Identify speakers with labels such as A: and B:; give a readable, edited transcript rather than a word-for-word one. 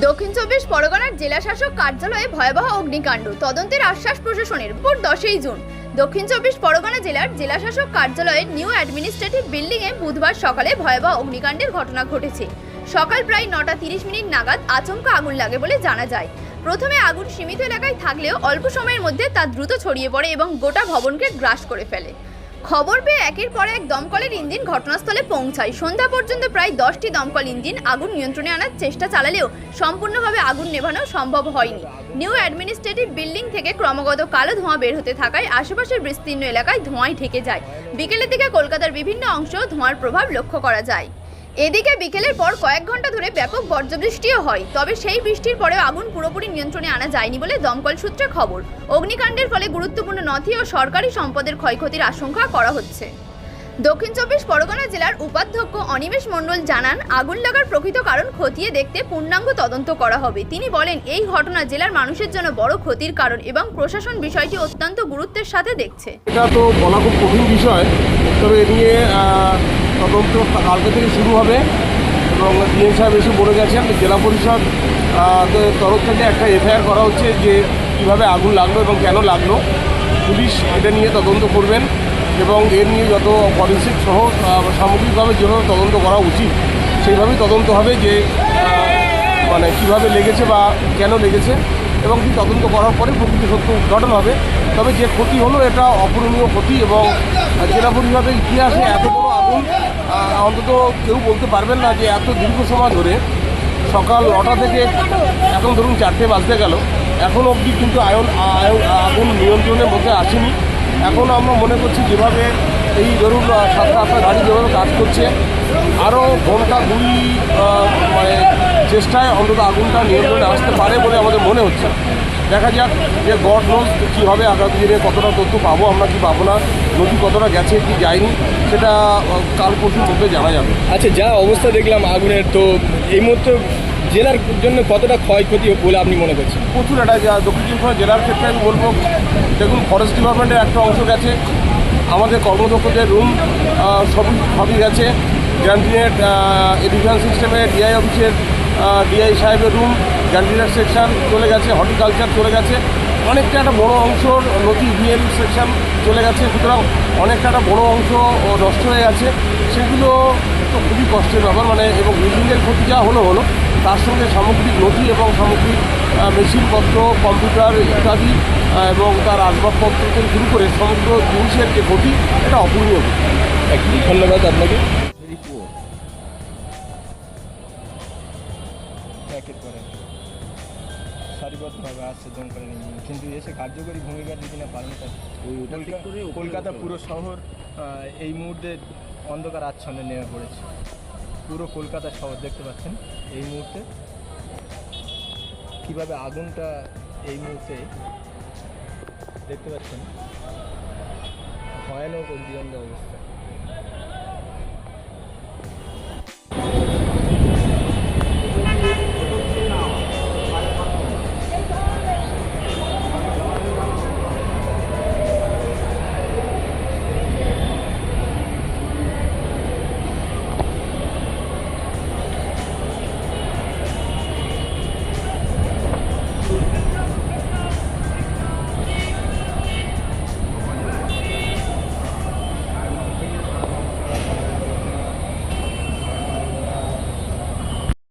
A: দক্ষিণ চব্বিশ পরগনার জেলাশাসক কার্যালয়ে ভয়াবহ অগ্নিকাণ্ড, তদন্তের আশ্বাস প্রশাসনের। 10ই জুন দক্ষিণ চব্বিশ পরগনা জেলার জেলাশাসক কার্যালয়ের নিউ অ্যাডমিনিস্ট্রেটিভ বিল্ডিংয়ে বুধবার সকালে ভয়াবহ অগ্নিকাণ্ডের ঘটনা ঘটেছে। সকাল প্রায় 9টা 30 মিনিট নাগাদ আচমকা আগুন লাগে বলে জানা যায়। প্রথমে আগুন সীমিত এলাকায় থাকলেও অল্প সময়ের মধ্যে তা দ্রুত ছড়িয়ে পড়ে এবং গোটা ভবনকে গ্রাস করে ফেলে। খবর পেয়ে একের পর এক দমকলের ইঞ্জিন ঘটনাস্থলে পৌঁছায়। সন্ধ্যা পর্যন্ত প্রায় 10টি দমকল ইঞ্জিন আগুন নিয়ন্ত্রণে আনার চেষ্টা চালালেও সম্পূর্ণভাবে আগুন নেভানো সম্ভব হয়নি। নিউ অ্যাডমিনিস্ট্রেটিভ বিল্ডিং থেকে ক্রমাগত কালো ধোঁয়া বের হতে থাকায় আশেপাশের বিস্তীর্ণ এলাকায় ধোঁয়ায় ঢেকে যায়। বিকেলের দিকে কলকাতার বিভিন্ন অংশেও ধোঁয়ার প্রভাব লক্ষ্য করা যায়। এদিকে বিকেলের পর কয়েক ঘন্টা ধরে ব্যাপক বজ্রবৃষ্টিও হয়, তবে সেই বৃষ্টির পরেও আগুন পুরোপুরি নিয়ন্ত্রণে আনা যায়নি বলে দমকল সূত্রে খবর। অগ্নিকাণ্ডের ফলে গুরুত্বপূর্ণ নথি ও সরকারি সম্পদের ক্ষয়ক্ষতির আশঙ্কা করা হচ্ছে। দক্ষিণ চব্বিশ পরগনা জেলার উপাধ্যক্ষ অনিমেষ মণ্ডল জানান, আগুন লাগার প্রকৃত কারণ খতিয়ে দেখতে পূর্ণাঙ্গ তদন্ত করা হবে। তিনি বলেন, এই ঘটনা জেলার মানুষের জন্য বড় ক্ষতির কারণ এবং প্রশাসন বিষয়টি অত্যন্ত গুরুত্বের সাথে দেখছে।
B: এটা তো বলা খুব কঠিন বিষয়, তবে এ নিয়ে তদন্ত কালকে থেকে শুরু হবে এবং ডিএম সাহেব এসে বলে গেছেন জেলা পরিষদ তরফ থেকে একটা এফআইআর করা হচ্ছে যে কীভাবে আগুন লাগলো এবং কেন লাগলো। পুলিশ এটা নিয়ে তদন্ত করবেন এবং এর নিয়ে যত ফরেনসিক সহ সামগ্রিকভাবে যেভাবে তদন্ত করা উচিত সেইভাবেই তদন্ত হবে, যে মানে কীভাবে লেগেছে বা কেন লেগেছে, এবং কি তদন্ত করার পরে প্রকৃত সত্য উদ্ঘাটন হবে। তবে যে ক্ষতি হলো এটা অপূরণীয় ক্ষতি এবং জেলা পরিষদের ইতিহাসে এত বড় আগুন অন্তত কেউ বলতে পারবেন না যে এত দীর্ঘ সময় ধরে সকাল 9টা থেকে এখন ধরুন 4টে বাজতে গেল, এখন অবধি কিন্তু আগুন নিয়ন্ত্রণের মধ্যে আসেনি। এখন আমরা মনে করছি যেভাবে এই ধরুন 7-8টা গাড়ি যেভাবে কাজ করছে, আরও ঘন্টা 2 মানে চেষ্টায় অন্তত আগুনটা নিয়ন্ত্রণে আসতে পারে বলে আমাদের মনে হচ্ছে। দেখা যাক যে গড নোজ কী হবে, আগামী দিনে কতটা তথ্য পাবো আমরা কি পাবো না, নদী কতটা গেছে কি যায়নি সেটা কাল পরশুর মধ্যে জানা যাবে।
C: আচ্ছা, যা অবস্থা দেখলাম আগুনের, তো এই মুহূর্তে জেলার জন্য কতটা ক্ষয়ক্ষতি বলে আপনি মনে করছেন?
B: প্রচুর। এটা দক্ষিণ চব্বিশ পরগনা জেলার ক্ষেত্রে আমি বলবো, দেখুন ফরেস্ট ডিপার্টমেন্টের একটা অংশ গেছে, আমাদের কর্মদক্ষদের রুম সবই গেছে, গ্যান্টিনেট এডুকেশন সিস্টেমে ডিআই অফিসের ডিআই সাহেবের রুম, গ্যান্টিনেট সেকশন চলে গেছে, হর্টিকালচার চলে গেছে, অনেকটা একটা বড়ো অংশ নদী ভিএল সেকশন চলে গেছে। সুতরাং অনেকটা একটা বড়ো অংশ নষ্ট হয়ে গেছে। সেগুলো তো খুবই কষ্টের ব্যাপার, মানে এবং বিল্ডিংয়ের ক্ষতি যা হলো তার সঙ্গে সামগ্রিক নথি এবং সামগ্রিক মেশিনপত্র, কম্পিউটার ইত্যাদি এবং তার আসবাবপত্র থেকে শুরু করে সমগ্র জিনিসের যে ক্ষতি এটা অপূরণীয়।
C: ধন্যবাদ আপনাকে। একের পর এক সারিবদ্ধভাবে আসছে দমকলের ইঞ্জিন, কিন্তু এসে কার্যকরী ভূমিকা যদি না পালন করে কলকাতা পুরো শহর এই মুহূর্তে অন্ধকার আচ্ছন্নে নেমে পড়েছে। পুরো কলকাতা শহর দেখতে পাচ্ছেন এই মুহূর্তে কীভাবে আগুনটা এই মুহূর্তে দেখতে পাচ্ছেন, ভয়ানক অগ্নিকাণ্ড অবস্থা।